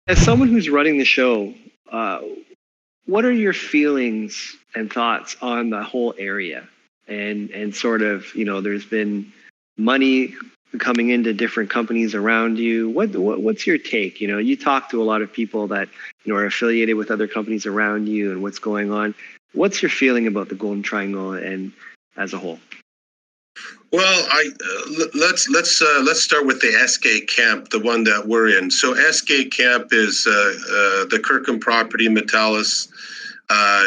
As someone who's running the show, uh, what are your feelings and thoughts on the whole area? And sort of, there's been money coming into different companies around you. What's your take? You talk to a lot of people that are affiliated with other companies around you, and what's going on. What's your feeling about the Golden Triangle and as a whole? Well, let's start with the SK camp, the one that we're in. So SK camp is the Kirkham property, Metallis,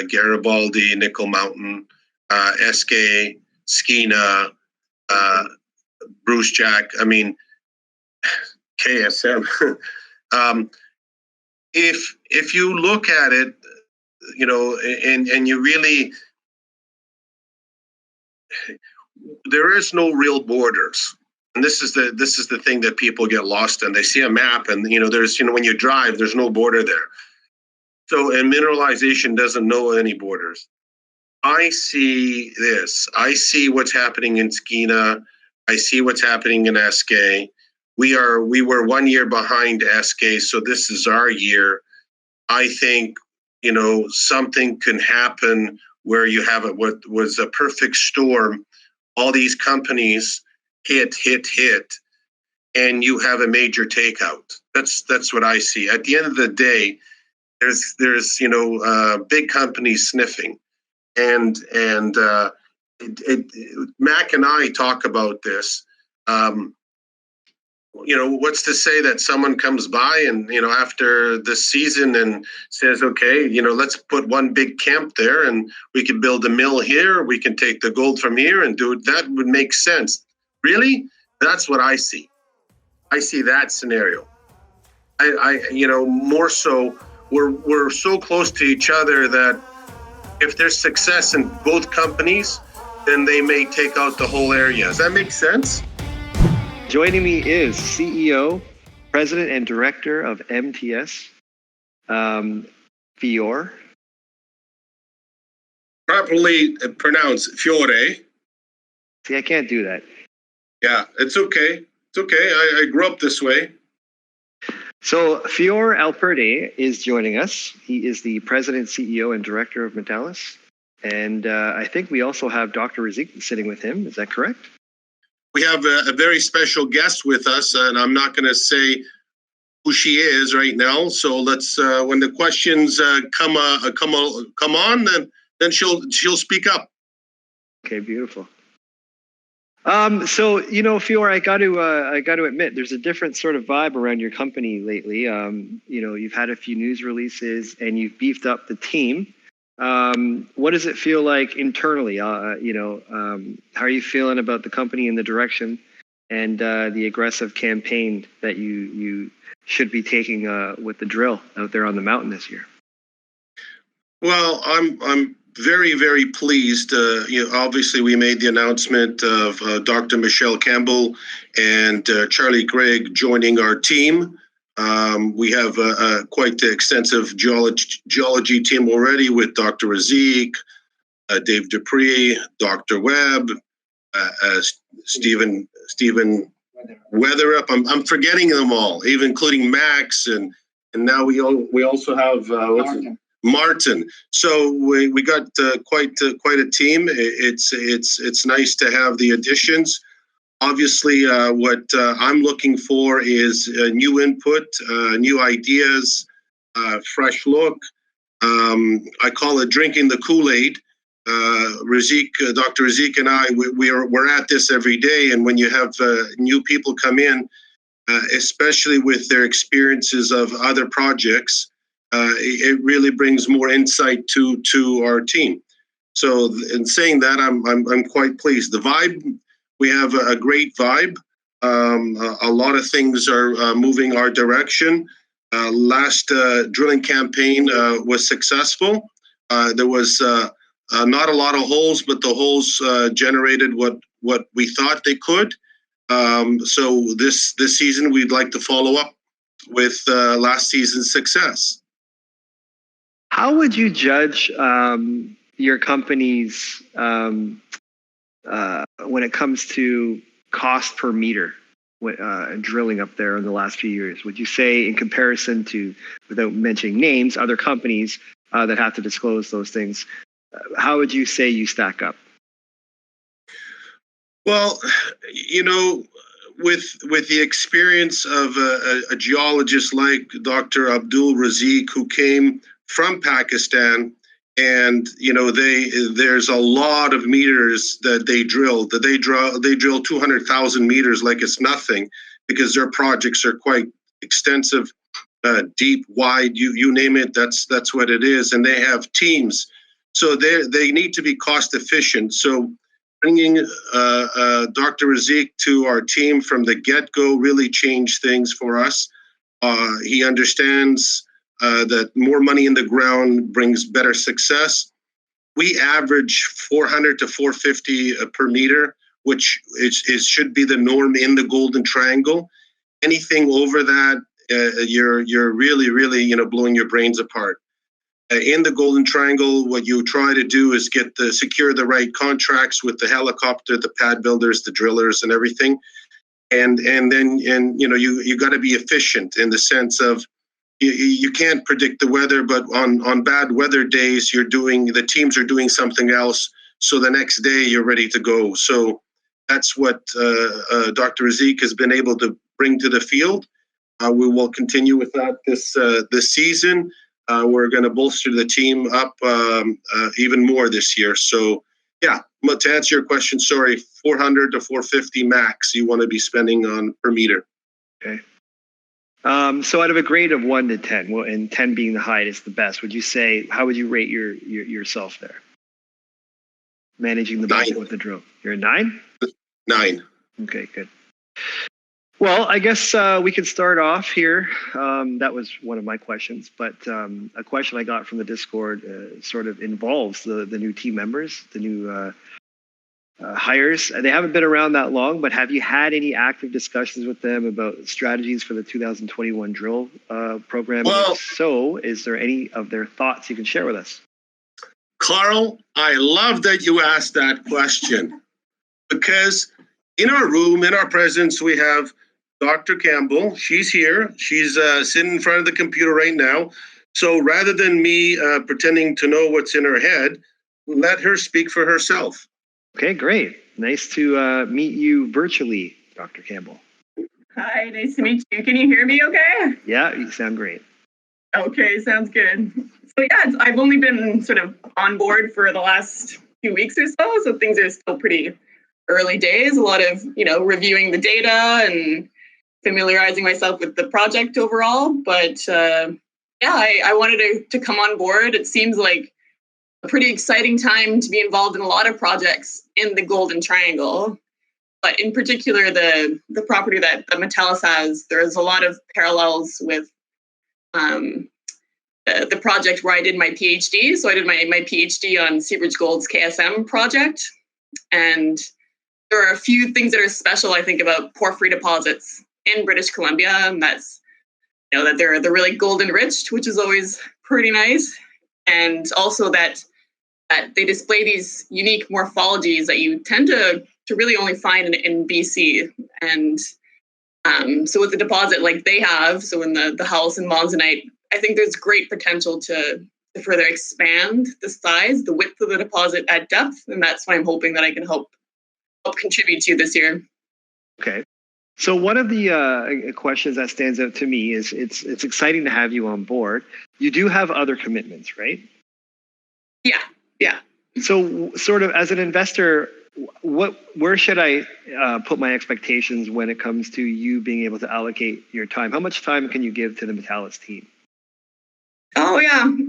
Garibaldi, Nickel Mountain, SK, Skeena, Bruce Jack. I mean, KSM. If you look at it, and you really, there is no real borders. And this is the thing that people get lost in. They see a map, and there's when you drive, there's no border there. So, and mineralization doesn't know any borders. I see this. I see what's happening in Skeena. I see what's happening in SK. We were 1 year behind SK, so this is our year. I think something can happen where you have what was a perfect storm. All these companies hit, and you have a major takeout. That's what I see. At the end of the day, there's big companies sniffing, and Mac and I talk about this. What's to say that someone comes by and after this season and says, okay, let's put one big camp there, and we can build a mill here. We can take the gold from here and do it. That would make sense. Really, that's what I see. I see that scenario. I more so. We're so close to each other that if there's success in both companies, then they may take out the whole area. Does that make sense? Joining me is CEO, President, and Director of MTS, Fior. Properly pronounced Fiore. See, I can't do that. Yeah, it's okay. It's okay. I grew up this way. So Fior Alperde is joining us. He is the President, CEO, and Director of Metallis. And I think we also have Dr. Razik sitting with him. Is that correct? We have a very special guest with us, and I'm not going to say who she is right now. So let's, when the questions come on, then she'll speak up. Okay, beautiful. So Fior, I got to admit, there's a different sort of vibe around your company lately. You've had a few news releases, and you've beefed up the team. What does it feel like internally? How are you feeling about the company and the direction and the aggressive campaign that you should be taking with the drill out there on the mountain this year? Well, I'm very, very pleased. Obviously, we made the announcement of Dr. Michelle Campbell and Charlie Gregg joining our team. We have a quite extensive geology team already with Dr. Razik, Dave Dupree, Dr. Webb, Stephen Weatherup. I'm forgetting them all, even including Max, and now we also have Martin. So we got quite a team. It's nice to have the additions. Obviously, what I'm looking for is new input, new ideas, fresh look. I call it drinking the Kool-Aid. Dr. Razik and I, we're at this every day. And when you have new people come in, especially with their experiences of other projects, it really brings more insight to our team. So in saying that, I'm quite pleased. The vibe. We have a great vibe. A lot of things are moving our direction. Last drilling campaign was successful. There was not a lot of holes, but the holes generated what we thought they could. So this season, we'd like to follow up with last season's success. How would you judge your company's when it comes to cost per meter? drilling up there in the last few years? Would you say, in comparison to, without mentioning names, other companies that have to disclose those things, how would you say you stack up? Well, with the experience of a geologist like Dr. Abdul Razik, who came from Pakistan, and there's a lot of meters that they drilled. They drill 200,000 meters like it's nothing, because their projects are quite extensive, deep, wide. You name it, that's what it is. And they have teams, so they need to be cost efficient. So bringing Dr. Razik to our team from the get-go really changed things for us. He understands that more money in the ground brings better success. We average 400 to 450 per meter, which should be the norm in the Golden Triangle. Anything over that, you're really blowing your brains apart. In the Golden Triangle, what you try to do is secure the right contracts with the helicopter, the pad builders, the drillers, and everything. And then you got to be efficient in the sense of you can't predict the weather, but on bad weather days, the teams are doing something else. So the next day you're ready to go. So that's what Dr. Razik has been able to bring to the field. We will continue with that this season. We're going to bolster the team up even more this year. So, yeah, to answer your question, 400 to 450 max you want to be spending on per meter. Okay. So out of a grade of 1 to 10, well, and 10 being the highest, the best, how would you rate yourself there? Managing the budget with the drill. You're a 9? 9. Okay, good. Well, I guess we could start off here. That was one of my questions, but a question I got from the Discord sort of involves the new team members, the new hires. They haven't been around that long, but have you had any active discussions with them about strategies for the 2021 drill program? Well, if so, is there any of their thoughts you can share with us? Carl, I love that you asked that question, because in our room, in our presence, we have Dr. Campbell. She's here. She's sitting in front of the computer right now. So rather than me pretending to know what's in her head, let her speak for herself. Okay, great. Nice to meet you virtually, Dr. Campbell. Hi, nice to meet you. Can you hear me okay? Yeah, you sound great. Okay, sounds good. So yeah, I've only been sort of on board for the last few weeks or so things are still pretty early days. A lot of, reviewing the data and familiarizing myself with the project overall. But I wanted to come on board. It seems like a pretty exciting time to be involved in a lot of projects in the Golden Triangle. But in particular, the property that Metallis has, there's a lot of parallels with the project where I did my PhD. So I did my PhD on Seabridge Gold's KSM project. And there are a few things that are special, I think, about porphyry deposits in British Columbia. And that's, that they're really gold enriched, which is always pretty nice. And also that they display these unique morphologies that you tend to really only find in BC. And so with the deposit like they have, so in the Hallis and Monzonite, I think there's great potential to further expand the size, the width of the deposit at depth. And that's what I'm hoping that I can help contribute to this year. Okay. So one of the questions that stands out to me is it's exciting to have you on board. You do have other commitments, right? Yeah. So sort of as an investor, where should I put my expectations when it comes to you being able to allocate your time? How much time can you give to the Metallis team? Oh,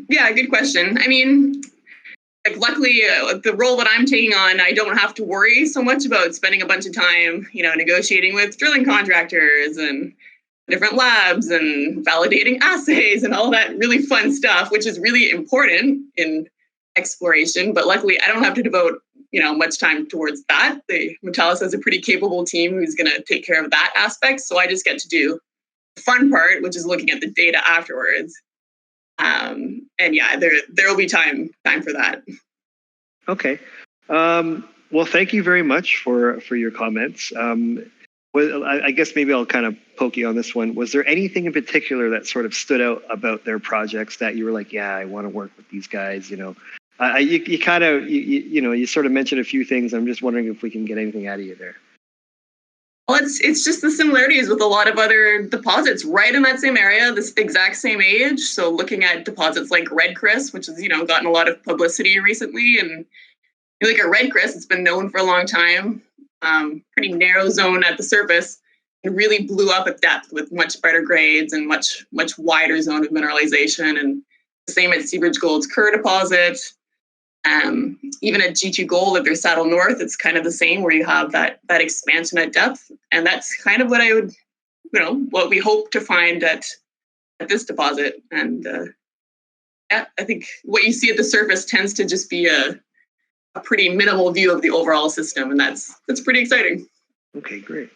yeah, good question. I mean, luckily, the role that I'm taking on, I don't have to worry so much about spending a bunch of time, negotiating with drilling contractors and different labs and validating assays and all that really fun stuff, which is really important in exploration. But luckily, I don't have to devote, much time towards that. Metallis has a pretty capable team who's going to take care of that aspect. So I just get to do the fun part, which is looking at the data afterwards. And yeah, there will be time for that. Okay. Well, thank you very much for your comments. Well, I guess maybe I'll kind of poke you on this one. Was there anything in particular that sort of stood out about their projects that you were like, yeah, I want to work with these guys? You kind of you sort of mentioned a few things. I'm just wondering if we can get anything out of you there. Well, it's just the similarities with a lot of other deposits right in that same area, this exact same age. So looking at deposits like Red Chris, which has gotten a lot of publicity recently, and you look at Red Chris, it's been known for a long time. Pretty narrow zone at the surface, and really blew up at depth with much better grades and much wider zone of mineralization. And the same at Seabridge Gold's Kerr deposit. Even at G2 Gold at their Saddle North, it's kind of the same, where you have that expansion at depth, and that's kind of what I would, what we hope to find at this deposit. And I think what you see at the surface tends to just be a pretty minimal view of the overall system, and that's pretty exciting. Okay, great.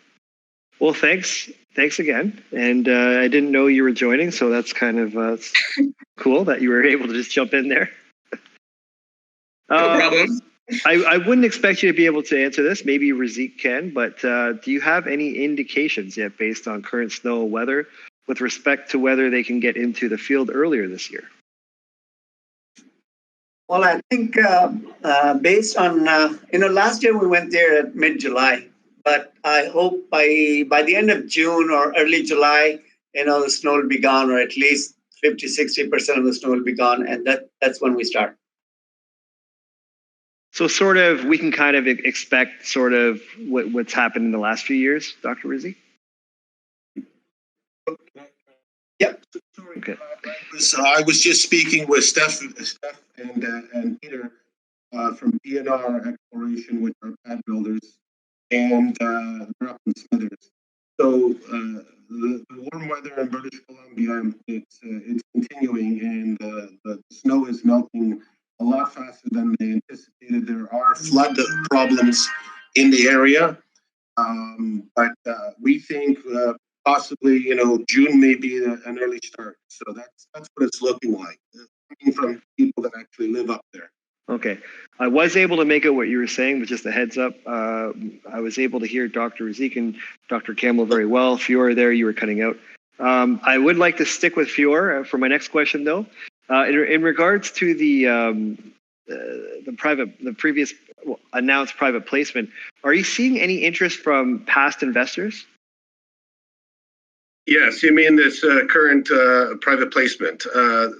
Well, thanks again. And I didn't know you were joining, so that's kind of cool that you were able to just jump in there. No problem. I wouldn't expect you to be able to answer this. Maybe Razik can, but do you have any indications yet, based on current snow weather, with respect to whether they can get into the field earlier this year? Well, I think based on, last year we went there at mid-July, but I hope by the end of June or early July, the snow will be gone, or at least 50-60% of the snow will be gone, and that's when we start. So sort of, we can kind of expect sort of what's happened in the last few years, Dr. Rizzi? Yep. Okay. I was just speaking with Steph and Peter from DNR Exploration, which are pad builders, and they're up in Smithers. So the warm weather in British Columbia, it's continuing, and the snow is melting a lot faster than they anticipated. There are flood problems in the area, but we think possibly, June may be an early start. So that's what it's looking like, coming from people that actually live up there. Okay. I was able to make out what you were saying, but just a heads up, I was able to hear Dr. Razik and Dr. Campbell very well. Fiora there, you were cutting out. I would like to stick with Fiora for my next question, though. In regards to the previous announced private placement, are you seeing any interest from past investors? Yes, you mean this current private placement.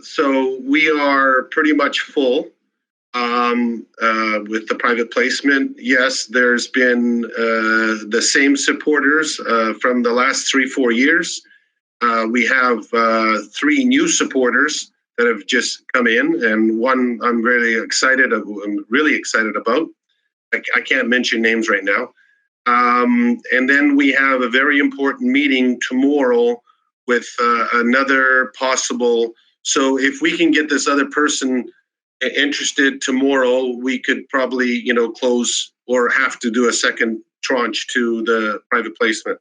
So we are pretty much full with the private placement. Yes, there's been the same supporters from the last 3-4 years. We have 3 new supporters that have just come in, and one I'm really excited about. I can't mention names right now. And then we have a very important meeting tomorrow with another possible. So if we can get this other person interested tomorrow, we could probably, close or have to do a second tranche to the private placement.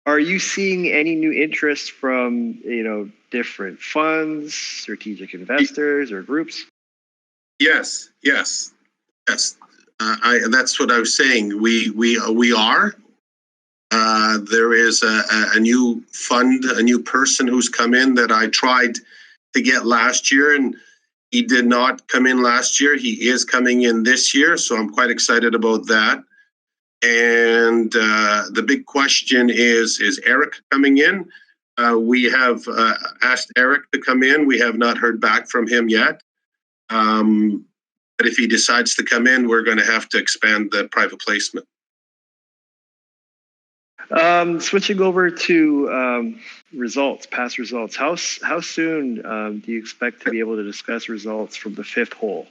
Are you seeing any new interest from, different funds, strategic investors, or groups? Yes. That's what I was saying. We are. There is a new fund, a new person who's come in that I tried to get last year, and he did not come in last year. He is coming in this year, so I'm quite excited about that. And the big question is Eric coming in? We have asked Eric to come in. We have not heard back from him yet. But if he decides to come in, we're going to have to expand the private placement. Switching over to past results. How soon do you expect to be able to discuss results from the 5th hole?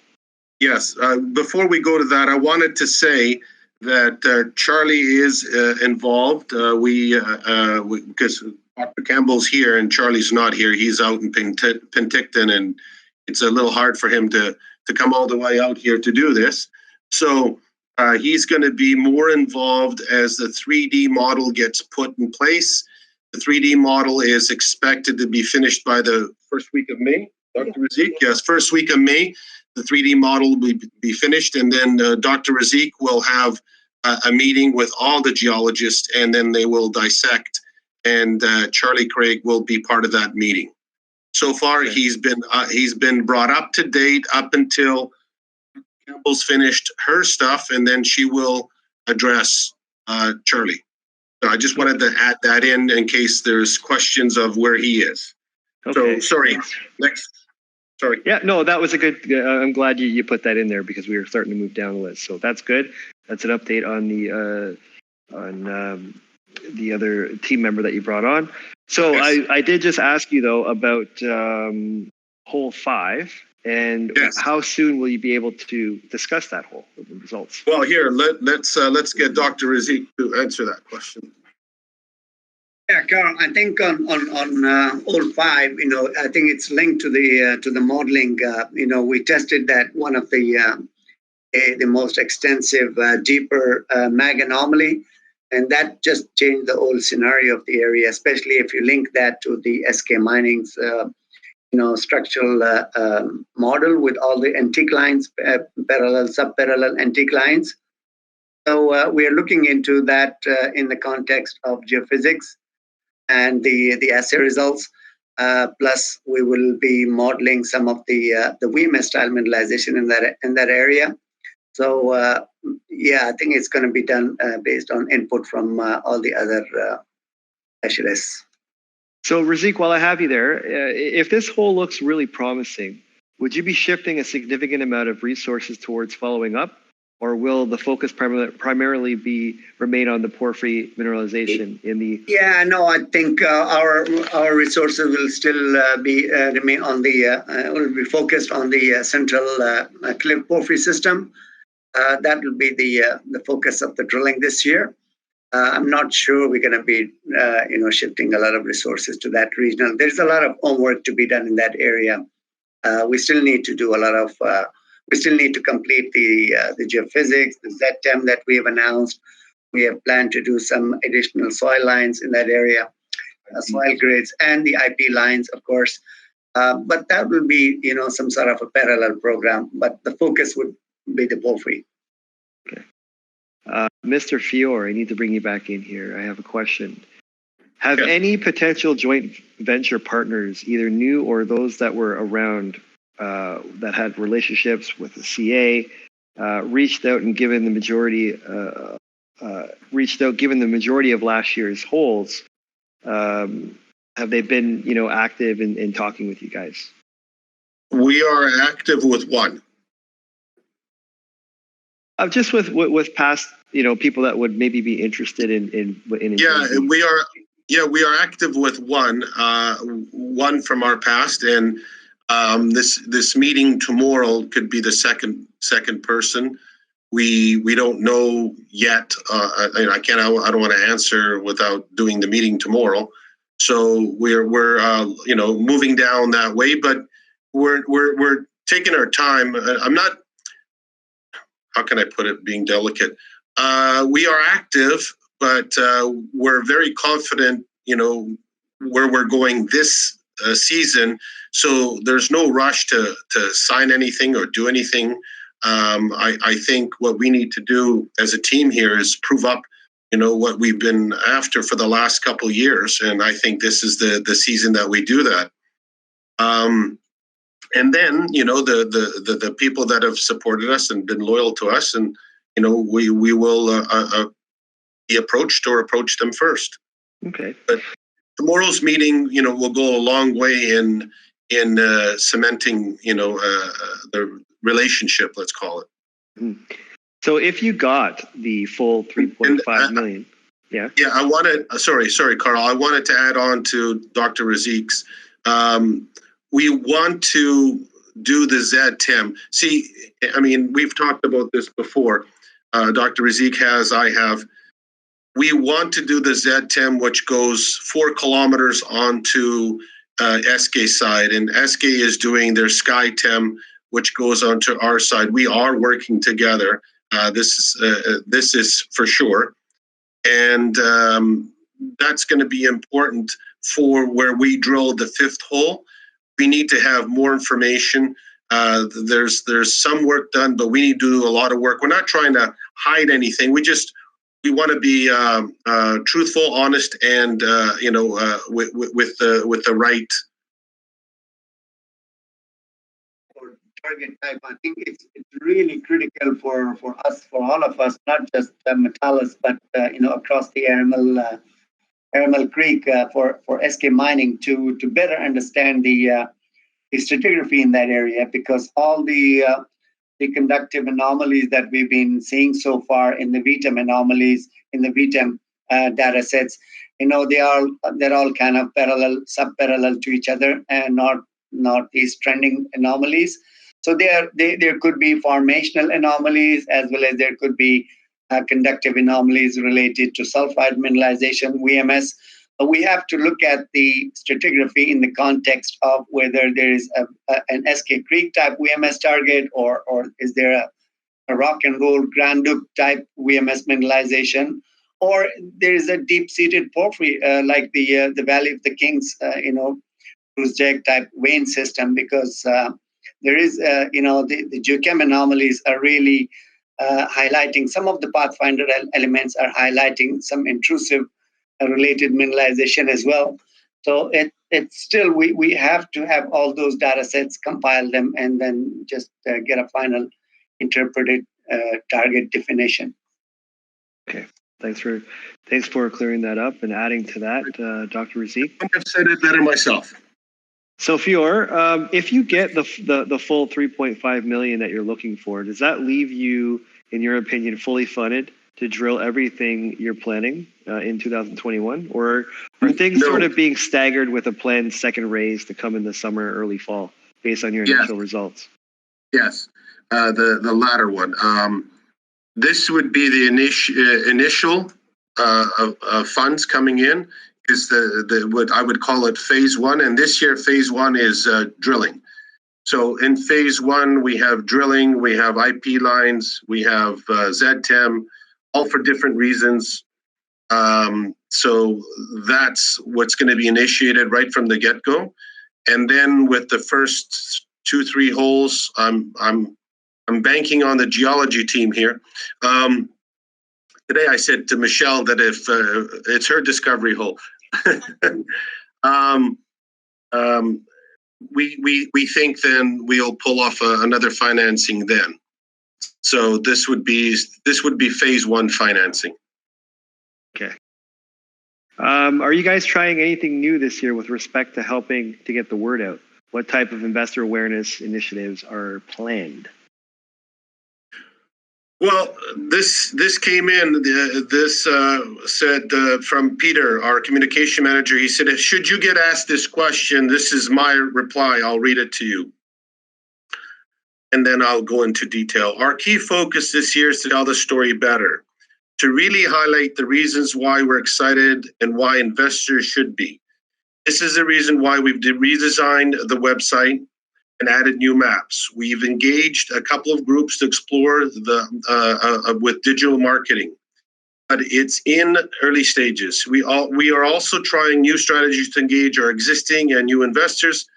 Yes. Before we go to that, I wanted to say that Charlie is involved. Because Dr. Campbell's here and Charlie's not here. He's out in Penticton, and it's a little hard for him to come all the way out here to do this. So he's going to be more involved as the 3D model gets put in place. The 3D model is expected to be finished by the first week of May. Dr. Razik? Yes, first week of May. The 3D model will be finished, and then Dr. Razik will have a meeting with all the geologists, and then they will dissect, and Charlie Craig will be part of that meeting. So far, he's been brought up to date up until Campbell's finished her stuff, and then she will address Charlie. So I just wanted to add that in case there's questions of where he is. Okay. So sorry. Next. Sorry. Yeah, no, that was a good. I'm glad you put that in there because we were starting to move down the list. So that's good. That's an update on the other team member that you brought on. So yes. I did just ask you though about hole 5, and yes. How soon will you be able to discuss that hole, the results? Well, here let's get Dr. Razik to answer that question. Yeah, Carl, I think on hole 5, I think it's linked to the modeling. We tested that one of the most extensive, deeper mag anomaly, and that just changed the whole scenario of the area, especially if you link that to the SK Mining's, structural model with all the anticlines, parallel, subparallel anticlines. So we are looking into that in the context of geophysics and the assay results. Plus, we will be modeling some of the VMS style mineralization in that area. So I think it's going to be done based on input from all the other specialists. So Razik, while I have you there, if this hole looks really promising, would you be shifting a significant amount of resources towards following up, or will the focus primarily remain on the porphyry mineralization in the? Yeah, no, I think our resources will still remain on will be focused on the central cliff porphyry system. That will be the focus of the drilling this year. I'm not sure we're going to be, shifting a lot of resources to that regional. There's a lot of homework to be done in that area. We still need to do a lot of. We still need to complete the geophysics, the ZTEM that we have announced. We have planned to do some additional soil lines in that area, soil grids, and the IP lines, of course. But that will be, some sort of a parallel program. But the focus would be the porphyry. Okay. Mr. Fiore, I need to bring you back in here. I have a question. Have any potential joint venture partners, either new or those that were around, that had relationships with the CA, reached out and given the majority of last year's holes? Have they been, active in talking with you guys? We are active with one. Just with past, people that would maybe be interested in we are active with one from our past, and this meeting tomorrow could be the second person. We don't know yet. I don't want to answer without doing the meeting tomorrow. So we're moving down that way, but we're taking our time. I'm not. How can I put it, being delicate? We are active, but we're very confident, where we're going this season. So there's no rush to sign anything or do anything. I think what we need to do as a team here is prove up, what we've been after for the last couple of years. And I think this is the season that we do that. And then, the people that have supported us and been loyal to us, and, we will be approached or approach them first. Okay. But tomorrow's meeting, will go a long way in cementing, the relationship, let's call it. Mm. So if you got the full 3.5 million. Yeah. Yeah, I wanted, sorry, Carl, I wanted to add on to Dr. Razik's. We want to do the ZTEM. See, we've talked about this before. Dr. Razik has, I have. We want to do the ZTEM, which goes 4 kilometers onto SK side, and SK is doing their SkyTEM, which goes onto our side. We are working together. This is for sure, and that's going to be important for where we drill the 5th hole. We need to have more information. There's some work done, but we need to do a lot of work. We're not trying to hide anything. We want to be truthful, honest, and with the right target type. I think it's really critical for us, for all of us, not just Metallis, but across the Aramal Creek for SK Mining to better understand the stratigraphy in that area, because all the conductive anomalies that we've been seeing so far in the VTEM anomalies in the VTEM data sets, they're all kind of sub-parallel to each other and not these trending anomalies. So there could be formational anomalies, as well as there could be conductive anomalies related to sulfide mineralization, VMS. But we have to look at the stratigraphy in the context of whether there is an SK Creek type VMS target, or is there a rock and roll Grand Duke type VMS mineralization, or there is a deep-seated porphyry like the Valley of the Kings, Bruce Jag type vein system, because there is, the geochem anomalies are really highlighting some of the pathfinder elements, are highlighting some intrusive related mineralization as well. So it's still, we have to have all those data sets, compile them, and then just get a final interpreted target definition. Okay, thanks for clearing that up and adding to that, Dr. Razik. I've said it better myself. So Fior, if you get the full 3.5 million that you're looking for, does that leave you, in your opinion, fully funded to drill everything you're planning in 2021, or are things sort of being staggered with a planned second raise to come in the summer, early fall, based on your initial results? Yes, the latter one. This would be the initial funds coming in. Is the what I would call it phase one, and this year phase one is drilling. So in phase one we have drilling, we have IP lines, we have ZTEM, all for different reasons. So that's what's going to be initiated right from the get-go, and then with the first 2-3 holes, I'm banking on the geology team here. Today I said to Michelle that if it's her discovery hole, we think then we'll pull off another financing then. So this would be phase one financing. Okay. Are you guys trying anything new this year with respect to helping to get the word out? What type of investor awareness initiatives are planned? Well, this came in. This said from Peter, our communication manager. He said, "Should you get asked this question, this is my reply. I'll read it to you, and then I'll go into detail. Our key focus this year is to tell the story better, to really highlight the reasons why we're excited and why investors should be. This is the reason why we've redesigned the website and added new maps. We've engaged a couple of groups to explore with digital marketing, but it's in early stages. We are also trying new strategies to engage our existing and new investors,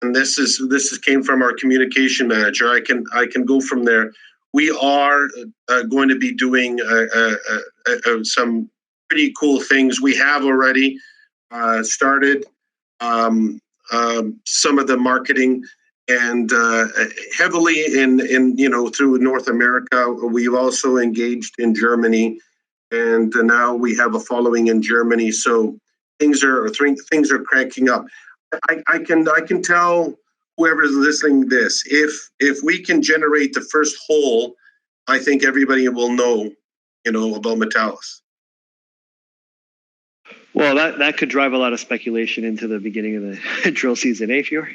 and this came from our communication manager. I can go from there. We are going to be doing some pretty cool things. We have already started some of the marketing, and heavily in through North America. We've also engaged in Germany, and now we have a following in Germany. So things are cranking up. I can tell whoever's listening this, if we can generate the first hole, I think everybody will know about Metallis. Well, that could drive a lot of speculation into the beginning of the drill season, eh, Fior?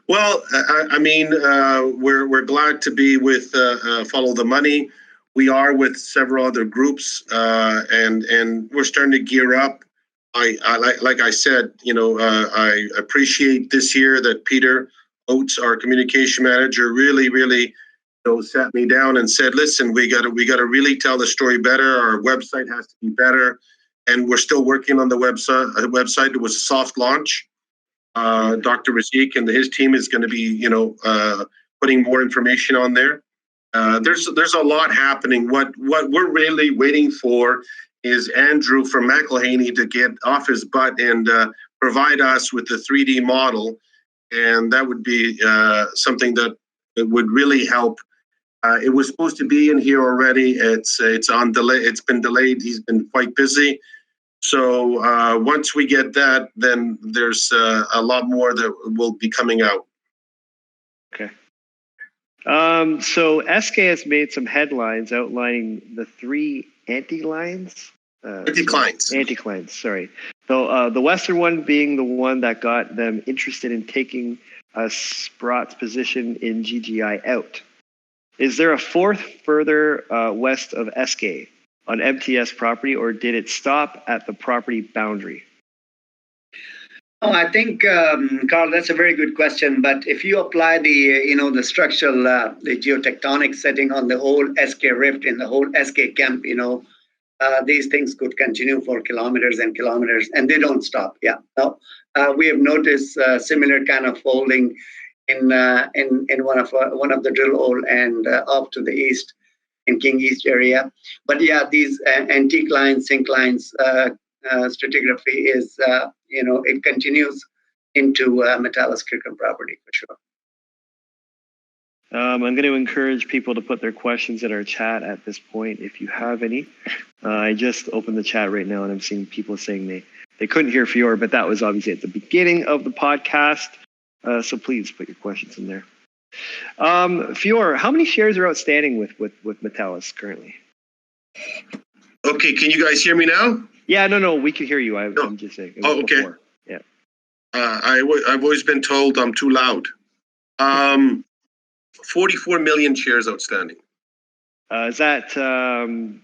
Well, I mean, we're glad to be with Follow the Money. We are with several other groups, and we're starting to gear up. Like I said, I appreciate this year that Peter Oates, our communication manager, really sat me down and said, "Listen, we got to really tell the story better. Our website has to be better." And we're still working on the website. It was a soft launch. Dr. Razik and his team is going to be, putting more information on there. there's a lot happening. What we're really waiting for is Andrew from McElhaney to get off his butt and provide us with the 3D model, and that would be something that would really help. It was supposed to be in here already. It's on delay. It's been delayed. He's been quite busy. So once we get that, then there's a lot more that will be coming out. Okay. So SK has made some headlines outlining the 3 anticlines. Anticlines, sorry. So the Western one being the one that got them interested in taking Sprott's position in GGI out. Is there a 4th further west of SK on MTS property, or did it stop at the property boundary? Oh, I think, Carl, that's a very good question. But if you apply the structural, the geotectonic setting on the whole SK rift in the whole SK camp, these things could continue for kilometers and kilometers, and they don't stop. Yeah. No, we have noticed similar kind of folding in one of the drill hole and off to the east in King East area. But yeah, these antique lines, synclines, stratigraphy is it continues into Metallis Kirkham property for sure. I'm going to encourage people to put their questions in our chat at this point if you have any. I just opened the chat right now and I'm seeing people saying they couldn't hear Fior, but that was obviously at the beginning of the podcast. So please put your questions in there. Fior, how many shares are outstanding with Metallis currently? Okay, can you guys hear me now? Yeah, no, we can hear you. I'm just saying. Oh, okay. Before. Yeah. I've always been told I'm too loud. 44 million shares outstanding. Is that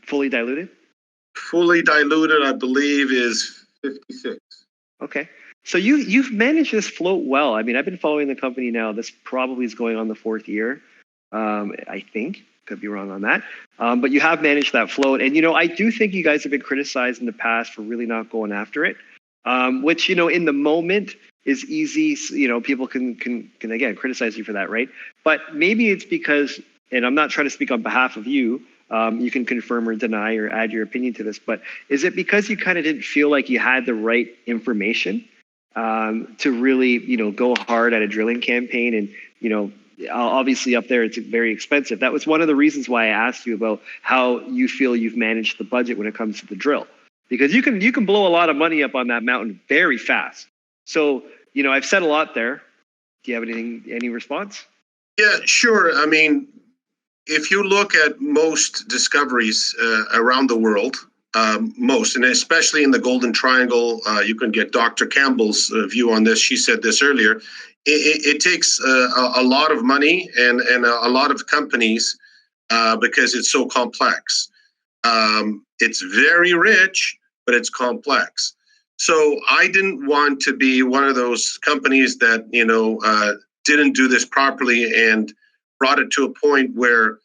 fully diluted? Fully diluted, I believe, is 56. Okay. So you've managed this float well. I mean, I've been following the company now. This probably is going on the 4th year. I think. Could be wrong on that. But you have managed that float. And, I do think you guys have been criticized in the past for really not going after it, which, in the moment is easy. People can again, criticize you for that, right? But maybe it's because, and I'm not trying to speak on behalf of you, you can confirm or deny or add your opinion to this, but is it because you kind of didn't feel like you had the right information to really, go hard at a drilling campaign and, obviously up there it's very expensive. That was one of the reasons why I asked you about how you feel you've managed the budget when it comes to the drill, because you can blow a lot of money up on that mountain very fast. So, I've said a lot there. Do you have any response? Yeah, sure. I mean, if you look at most discoveries around the world, most, and especially in the Golden Triangle, you can get Dr. Campbell's view on this. She said this earlier. It takes a lot of money and a lot of companies because it's so complex. It's very rich, but it's complex. So I didn't want to be one of those companies that didn't do this properly and brought it to a point where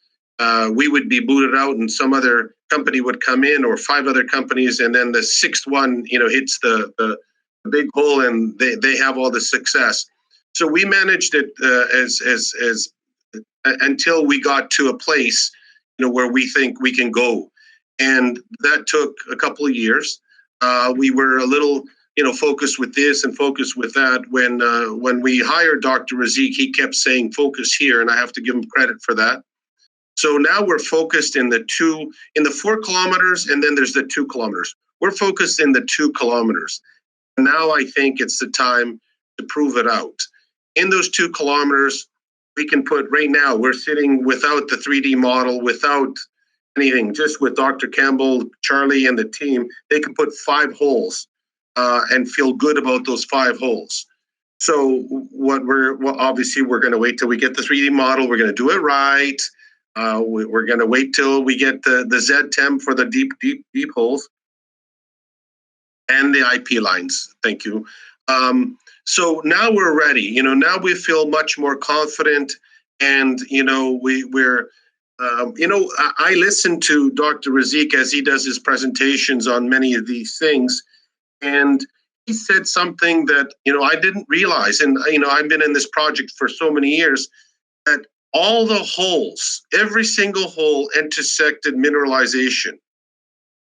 we would be booted out and some other company would come in, or 5 other companies, and then the 6th one hits the big hole and they have all the success. So we managed it as until we got to a place where we think we can go, and that took a couple of years. We were a little focused with this and focused with that. When we hired Dr. Razik, he kept saying focus here, and I have to give him credit for that. So now we're focused in the 4 kilometers, and then there's the 2 kilometers. We're focused in the 2 kilometers. Now I think it's the time to prove it out. In those 2 kilometers, we can put, right now, we're sitting without the 3D model, without anything, just with Dr. Campbell, Charlie, and the team. They can put 5 holes and feel good about those 5 holes. So obviously we're going to wait till we get the 3D model. We're going to do it right. We're going to wait till we get the Z-Temp for the deep holes and the IP lines. Thank you. So now we're ready. Now we feel much more confident, and we're. I listen to Dr. Razik as he does his presentations on many of these things, and he said something that I didn't realize. And I've been in this project for so many years that all the holes, every single hole intersected mineralization.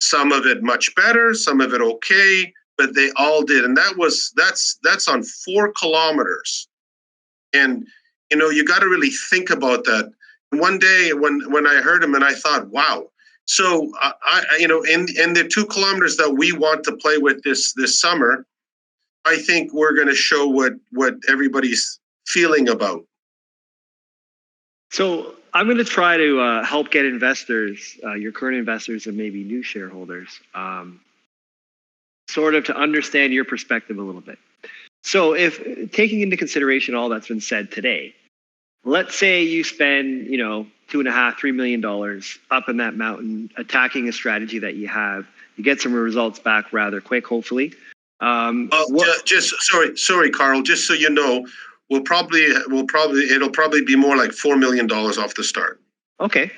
Some of it much better, some of it okay, but they all did. And that's on 4 kilometers. And, you got to really think about that. One day when I heard him and I thought, wow. So, in the 2 kilometers that we want to play with this summer, I think we're going to show what everybody's feeling about. So I'm going to try to help get investors, your current investors and maybe new shareholders, sort of to understand your perspective a little bit. So if taking into consideration all that's been said today, let's say you spend, $2.5–3 million up in that mountain, attacking a strategy that you have, you get some results back rather quick, hopefully. Sorry, Carl, just so you know, it'll probably be more like $4 million off the start. Okay,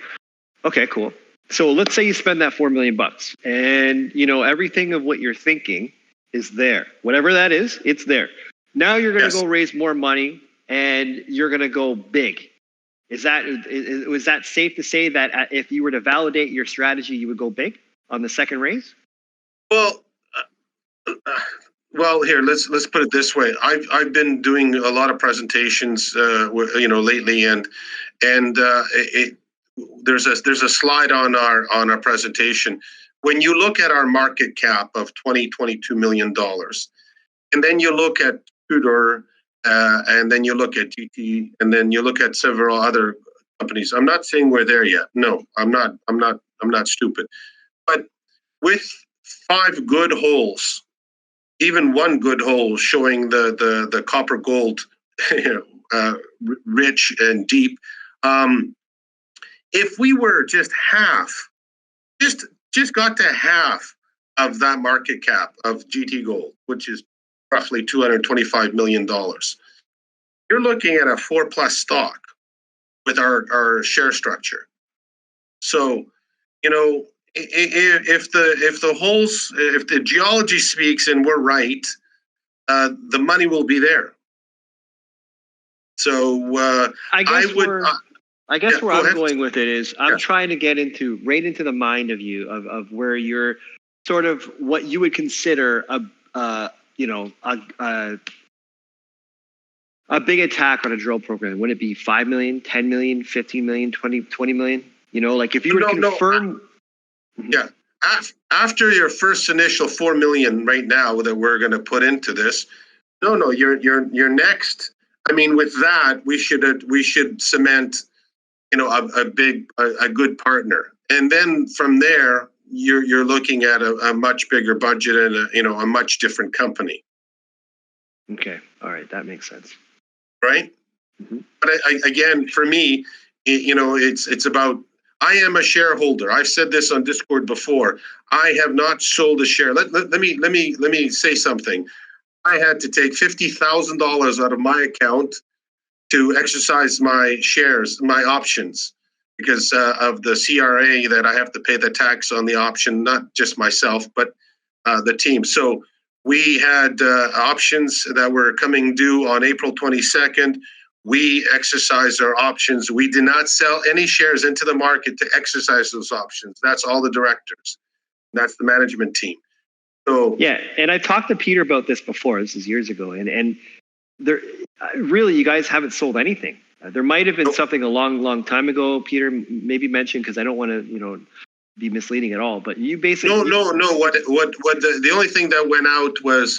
cool. So let's say you spend that $4 million and everything of what you're thinking is there. Whatever that is, it's there. Now you're going to go raise more money and you're going to go big. Was that safe to say that if you were to validate your strategy, you would go big on the second raise? Well, here let's put it this way. I've been doing a lot of presentations, lately, and there's a slide on our presentation. When you look at our market cap of $22 million, and then you look at Tudor, and then you look at GT, and then you look at several other companies. I'm not saying we're there yet. No, I'm not stupid. But with 5 good holes, even 1 good hole showing the copper gold, rich and deep. If we were just got to half of that market cap of GT Gold, which is roughly $225 million, you're looking at a 4+ stock with our share structure. So, if the geology speaks and we're right, the money will be there. So I guess where I'm going with it is I'm trying to get into the mind of you of where you're sort of what you would consider a big attack on a drill program. Would it be 5 million, 10 million, 15 million, 20 million? Like if you were to confirm. Yeah. After your first initial 4 million right now that we're going to put into this, you're next. I mean, with that, we should cement, a good partner, and then from there, you're looking at a much bigger budget and a much different company. Okay, all right, that makes sense. Right, but again, for me, it's about. I am a shareholder. I've said this on Discord before. I have not sold a share. Let me say something. I had to take $50,000 out of my account to exercise my shares, my options, because of the CRA that I have to pay the tax on the option, not just myself, but the team. So we had options that were coming due on April 22nd. We exercised our options. We did not sell any shares into the market to exercise those options. That's all the directors. That's the management team. So yeah, and I talked to Peter about this before. This is years ago, and there really you guys haven't sold anything. There might have been something a long time ago. Peter maybe mentioned, because I don't want to be misleading at all. But you basically no. What the only thing that went out was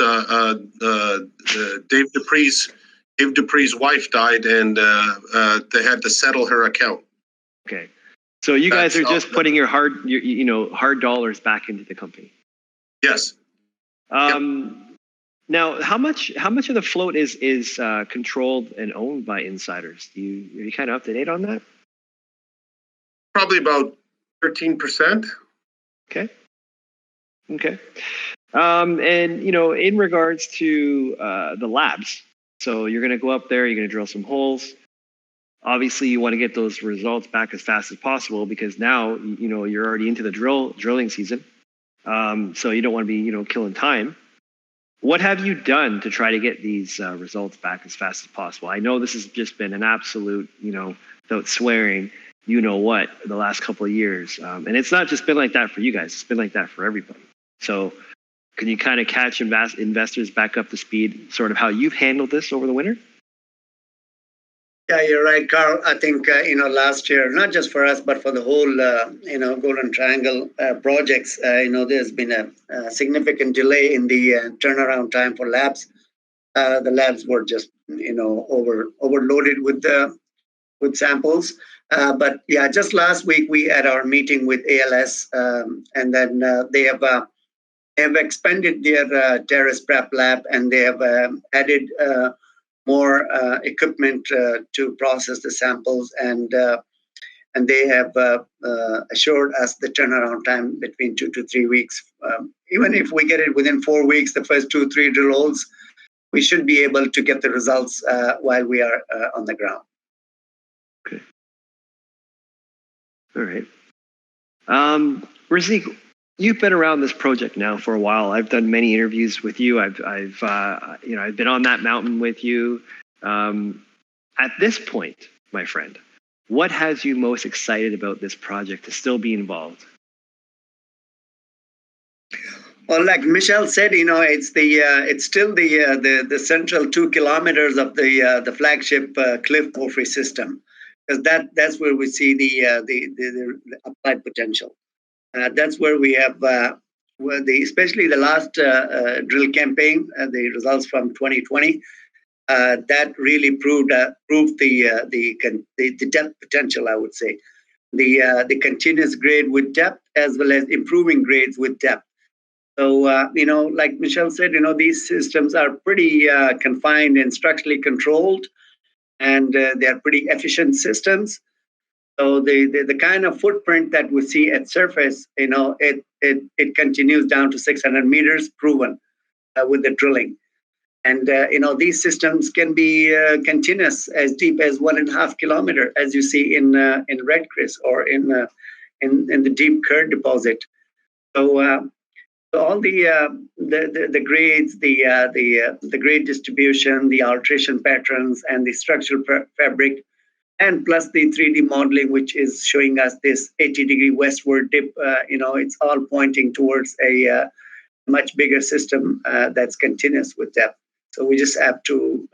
Dave Dupree's. Dave Dupree's wife died, and they had to settle her account. Okay, so you guys are just putting your hard dollars back into the company. Yes. Now, how much of the float is controlled and owned by insiders? Are you kind of up to date on that? Probably about 13%. Okay. And in regards to the labs. So you're going to go up there, you're going to drill some holes. Obviously, you want to get those results back as fast as possible, because now, you're already into the drilling season. So you don't want to be, killing time. What have you done to try to get these results back as fast as possible? I know this has just been an absolute, without swearing, what, the last couple of years. And it's not just been like that for you guys. It's been like that for everybody. So can you kind of catch investors back up to speed, sort of how you've handled this over the winter? Yeah, you're right, Carl. I think, last year, not just for us, but for the whole, Golden Triangle projects, there's been a significant delay in the turnaround time for labs. The labs were just, overloaded with samples. But yeah, just last week we had our meeting with ALS, and then they have expanded their terrace prep lab, and they have added more equipment to process the samples, and they have assured us the turnaround time between 2 to 3 weeks. Even if we get it within 4 weeks, the first 2-3 drill holes, we should be able to get the results while we are on the ground. Okay. All right. Razik, you've been around this project now for a while. I've done many interviews with you. I've been on that mountain with you. At this point, my friend, what has you most excited about this project to still be involved? Well, like Michelle said, it's still the central 2 kilometers of the flagship cliff porphyry system, because that's where we see the applied potential. That's where we have, especially the last drill campaign, the results from 2020, that really proved the depth potential, I would say. The continuous grade with depth, as well as improving grades with depth. So, like Michelle said, these systems are pretty confined and structurally controlled, and they are pretty efficient systems. So the kind of footprint that we see at surface, it continues down to 600 meters, proven with the drilling. And these systems can be continuous as deep as 1.5 kilometer, as you see in Red Chris or in the deep Kerr deposit. So all the grades, the grade distribution, the alteration patterns, and the structural fabric, and plus the 3D modeling, which is showing us this 80-degree westward dip, it's all pointing towards a much bigger system that's continuous with depth. So we just have to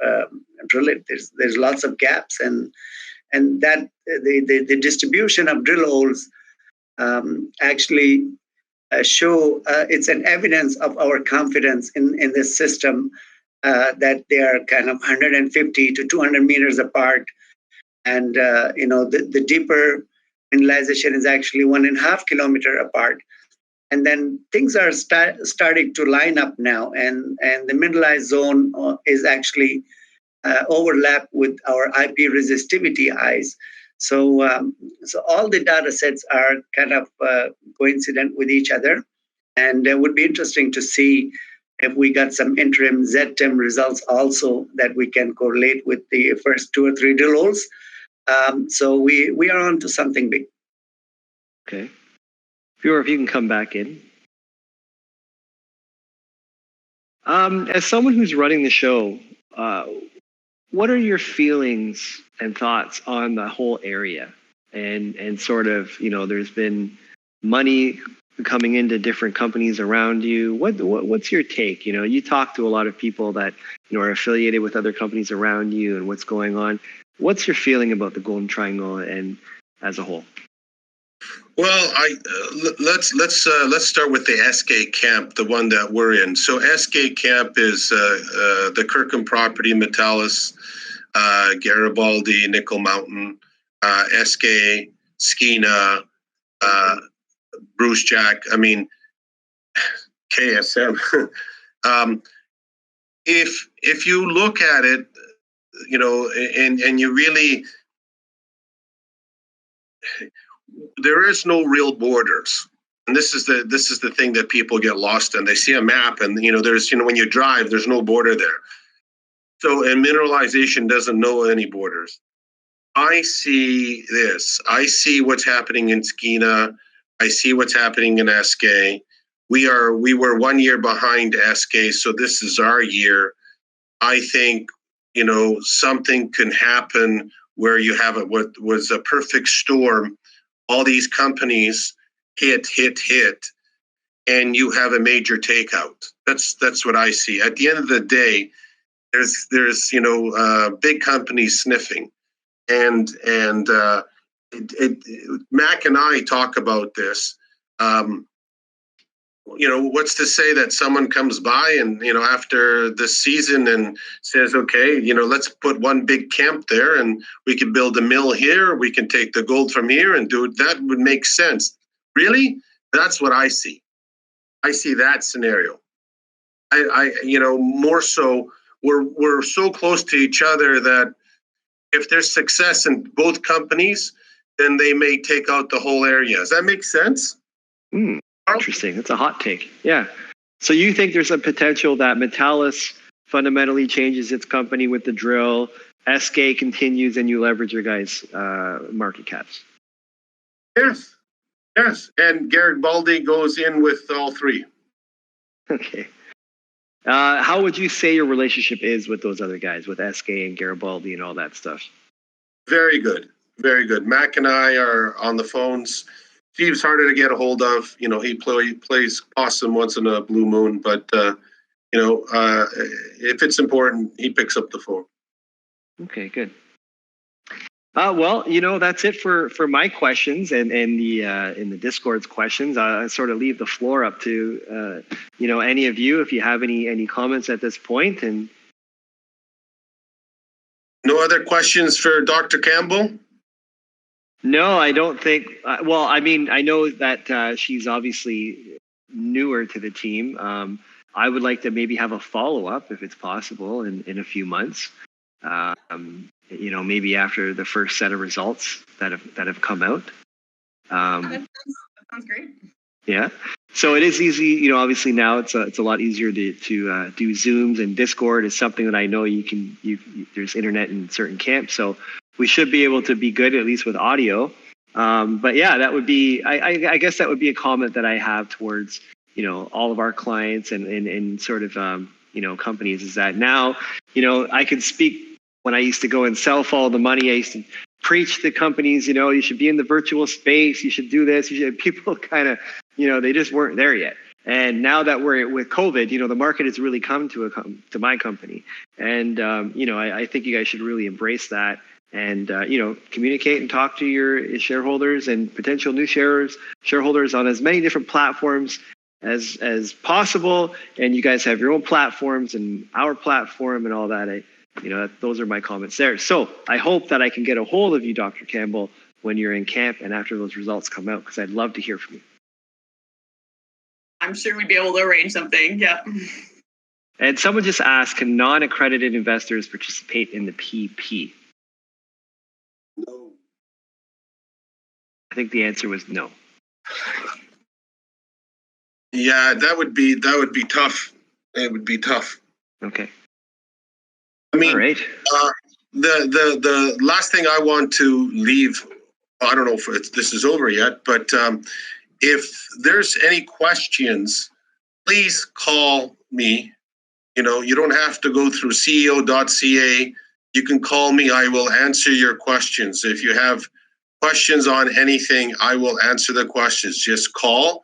drill it. There's lots of gaps, and that the distribution of drill holes actually show it's an evidence of our confidence in this system, that they are kind of 150 to 200 meters apart. And the deeper mineralization is actually 1.5 kilometer apart. And then things are starting to line up now, and the mineralized zone is actually overlap with our IP resistivity eyes. So all the data sets are kind of coincident with each other, and it would be interesting to see if we got some interim ZTEM results also that we can correlate with the first 2 or 3 drill holes. So we are on to something big. Okay. Viewer, if you can come back in. As someone who's running the show, what are your feelings and thoughts on the whole area? And sort of, there's been money coming into different companies around you. What's your take? You talk to a lot of people that are affiliated with other companies around you and what's going on. What's your feeling about the Golden Triangle and as a whole? Well, let's start with the SK camp, the one that we're in. So SK camp is the Kirkham property, Metallis, Garibaldi, Nickel Mountain, SK, Skeena, Bruce Jack. I mean, KSM. If you look at it, and you really, there is no real borders, and this is the thing that people get lost in. They see a map, and there's when you drive, there's no border there. So, and mineralization doesn't know any borders. I see this. I see what's happening in Skeena. I see what's happening in SK. we were 1 year behind SK, so this is our year. I think, something can happen where you have what was a perfect storm. All these companies hit, and you have a major takeout. That's what I see. At the end of the day, there's big companies sniffing, and Mac and I talk about this. What's to say that someone comes by and, after this season and says, okay, let's put one big camp there and we can build a mill here. We can take the gold from here and do it. That would make sense. Really? That's what I see. I see that scenario. More so, we're so close to each other that if there's success in both companies, then they may take out the whole area. Does that make sense? Interesting. That's a hot take. Yeah. So you think there's a potential that Metallis fundamentally changes its company with the drill, SK continues, and you leverage your guys' market caps? Yes. And Garibaldi goes in with all three. Okay. How would you say your relationship is with those other guys, with SK and Garibaldi and all that stuff? Very good. Very good. Mac and I are on the phones. Steve's harder to get a hold of. He plays possum once in a blue moon, but if it's important, he picks up the phone. Okay, good. Well, that's it for my questions and the in the Discord's questions. I sort of leave the floor up to any of you if you have any comments at this point. And no other questions for Dr. Campbell? No, I don't think. Well, I mean, I know that she's obviously newer to the team. I would like to maybe have a follow-up, if it's possible, in a few months. Maybe after the first set of results that have come out. That sounds great. Yeah. So it is easy. Obviously now it's a lot easier to do Zooms, and Discord is something that I know there's internet in certain camps, so we should be able to be good, at least with audio. But yeah, that would be, I guess that would be a comment that I have towards, all of our clients and sort of, companies, is that now, I could speak when I used to go and sell Follow the Money. I used to preach to companies, you should be in the virtual space, you should do this. People kind of, they just weren't there yet. And now that we're with COVID, the market has really come to my company. And, I think you guys should really embrace that. And communicate and talk to your shareholders and potential new shareholders on as many different platforms as possible. And you guys have your own platforms and our platform and all that. Those are my comments there. So I hope that I can get a hold of you, Dr. Campbell, when you're in camp and after those results come out, because I'd love to hear from you. I'm sure we'd be able to arrange something. Yeah. And someone just asked, can non-accredited investors participate in the PP? No. I think the answer was no. Yeah, that would be tough. It would be tough. Okay. I mean, all right. The last thing I want to leave, I don't know if this is over yet, but if there's any questions, please call me. You don't have to go through ceo.ca. You can call me. I will answer your questions. If you have questions on anything, I will answer the questions. Just call.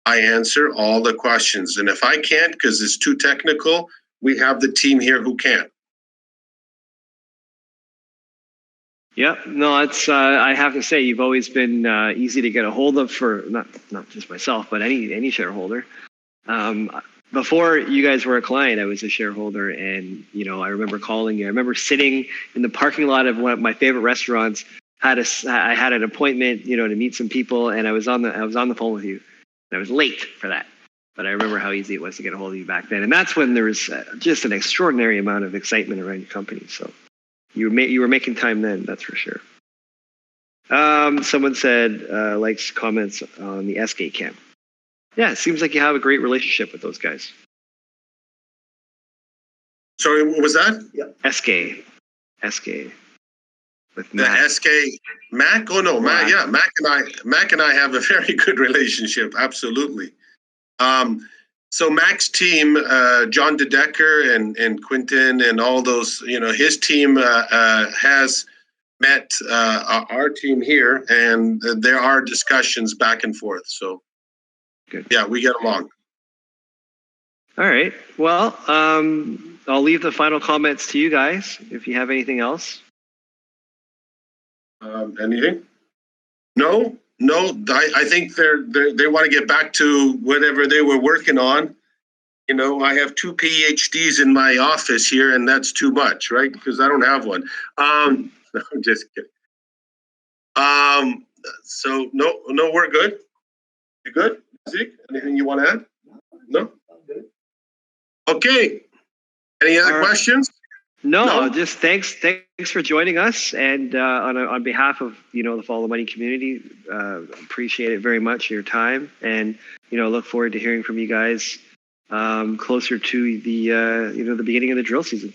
I answer all the questions. And if I can't, because it's too technical, we have the team here who can. Yeah, no, it's. I have to say, you've always been easy to get a hold of for not just myself, but any shareholder. Before you guys were a client, I was a shareholder, and I remember calling you. I remember sitting in the parking lot of one of my favorite restaurants. I had an appointment, to meet some people, and I was on the phone with you. And I was late for that, but I remember how easy it was to get a hold of you back then, and that's when there was just an extraordinary amount of excitement around your company. So you were making time then, that's for sure. Someone said likes comments on the SK camp. Yeah, it seems like you have a great relationship with those guys. Sorry, what was that? Yeah. SK. With the Mac. SK Mac? Oh no, Mac. Yeah, Mac and I have a very good relationship. Absolutely. So Mac's team, John DeDecker and Quinton and all those, his team has met our team here, and there are discussions back and forth. So, good. Yeah, we get along. All right. Well, I'll leave the final comments to you guys if you have anything else. Anything? No. I think they want to get back to whatever they were working on. I have 2 PhDs in my office here, and that's too much, right? Because I don't have one. No, I'm just kidding. So no, we're good. You good, Zeke? Anything you want to add? No. Okay. Any other questions? No, just thanks for joining us, and on behalf of the Follow Money community, appreciate it very much, your time, and look forward to hearing from you guys closer to the the beginning of the drill season.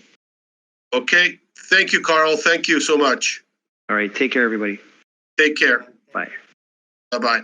Okay, thank you, Carl. Thank you so much. All right, take care, everybody. Take care. Bye. Bye-bye.